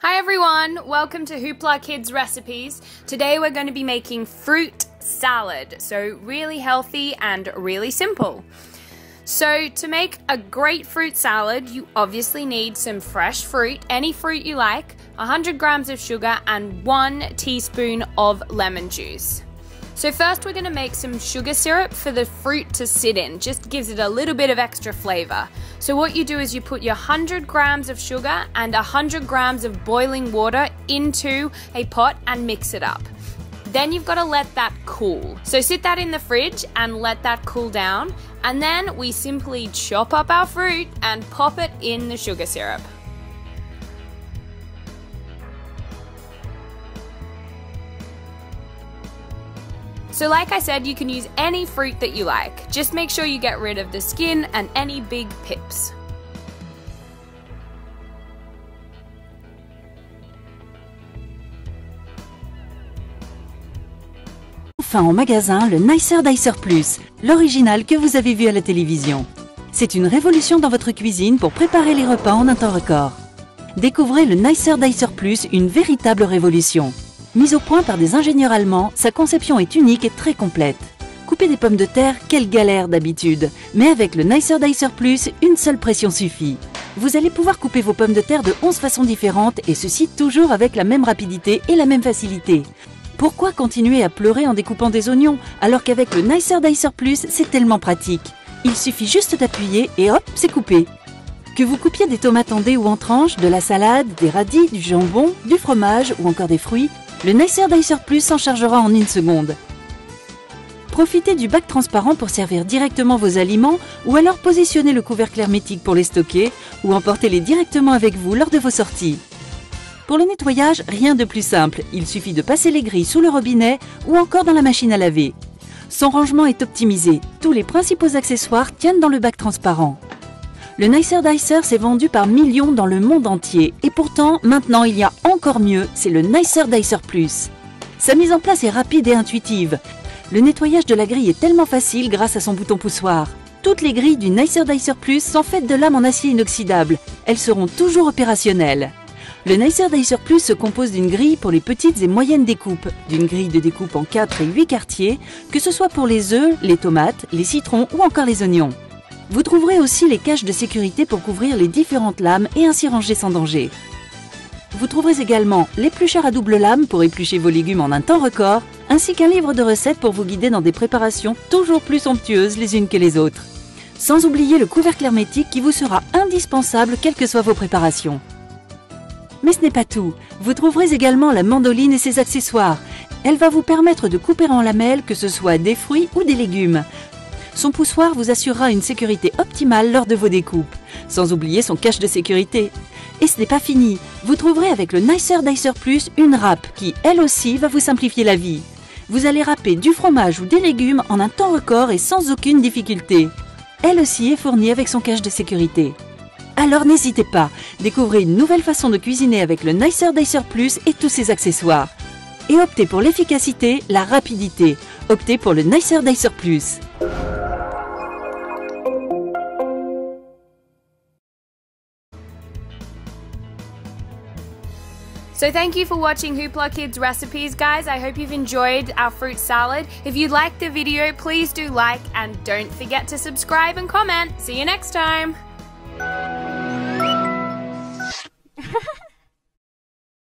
Hi everyone, welcome to Hoopla Kids Recipes. Today we're going to be making fruit salad, so really healthy and really simple. So to make a great fruit salad, you obviously need some fresh fruit, any fruit you like, 100 grams of sugar and 1 teaspoon of lemon juice. So first we're going to make some sugar syrup for the fruit to sit in, just gives it a little bit of extra flavor. So what you do is you put your 100 grams of sugar and 100 grams of boiling water into a pot and mix it up. Then you've got to let that cool. So sit that in the fridge and let that cool down, and then we simply chop up our fruit and pop it in the sugar syrup. So like I said, you can use any fruit that you like. Just make sure you get rid of the skin and any big pips. Enfin en magasin, le Nicer Dicer Plus, l'original que vous avez vu à la télévision. C'est une révolution dans votre cuisine pour préparer les repas en un temps record. Découvrez le Nicer Dicer Plus, une véritable révolution. Mise au point par des ingénieurs allemands, sa conception est unique et très complète. Couper des pommes de terre, quelle galère d'habitude. Mais avec le Nicer Dicer Plus, une seule pression suffit. Vous allez pouvoir couper vos pommes de terre de 11 façons différentes et ceci toujours avec la même rapidité et la même facilité. Pourquoi continuer à pleurer en découpant des oignons alors qu'avec le Nicer Dicer Plus, c'est tellement pratique. Il suffit juste d'appuyer et hop, c'est coupé. Que vous coupiez des tomates en dés ou en tranches, de la salade, des radis, du jambon, du fromage ou encore des fruits, le Nicer Dicer Plus s'en chargera en une seconde. Profitez du bac transparent pour servir directement vos aliments ou alors positionnez le couvercle hermétique pour les stocker ou emportez-les directement avec vous lors de vos sorties. Pour le nettoyage, rien de plus simple, il suffit de passer les grilles sous le robinet ou encore dans la machine à laver. Son rangement est optimisé, tous les principaux accessoires tiennent dans le bac transparent. Le Nicer Dicer s'est vendu par millions dans le monde entier et pourtant, maintenant il y a encore mieux, c'est le Nicer Dicer Plus. Sa mise en place est rapide et intuitive. Le nettoyage de la grille est tellement facile grâce à son bouton poussoir. Toutes les grilles du Nicer Dicer Plus sont faites de lames en acier inoxydable. Elles seront toujours opérationnelles. Le Nicer Dicer Plus se compose d'une grille pour les petites et moyennes découpes, d'une grille de découpe en 4 et 8 quartiers, que ce soit pour les œufs, les tomates, les citrons ou encore les oignons. Vous trouverez aussi les caches de sécurité pour couvrir les différentes lames et ainsi ranger sans danger. Vous trouverez également l'éplucheur à double lame pour éplucher vos légumes en un temps record, ainsi qu'un livre de recettes pour vous guider dans des préparations toujours plus somptueuses les unes que les autres. Sans oublier le couvercle hermétique qui vous sera indispensable quelles que soient vos préparations. Mais ce n'est pas tout, vous trouverez également la mandoline et ses accessoires. Elle va vous permettre de couper en lamelles que ce soit des fruits ou des légumes. Son poussoir vous assurera une sécurité optimale lors de vos découpes, sans oublier son cache de sécurité. Et ce n'est pas fini, vous trouverez avec le Nicer Dicer Plus une râpe qui, elle aussi, va vous simplifier la vie. Vous allez râper du fromage ou des légumes en un temps record et sans aucune difficulté. Elle aussi est fournie avec son cache de sécurité. Alors n'hésitez pas, découvrez une nouvelle façon de cuisiner avec le Nicer Dicer Plus et tous ses accessoires. Et optez pour l'efficacité, la rapidité. Optez pour le Nicer Dicer Plus. So thank you for watching Hoopla Kids Recipes, guys. I hope you've enjoyed our fruit salad. If you liked the video, please do like and don't forget to subscribe and comment. See you next time.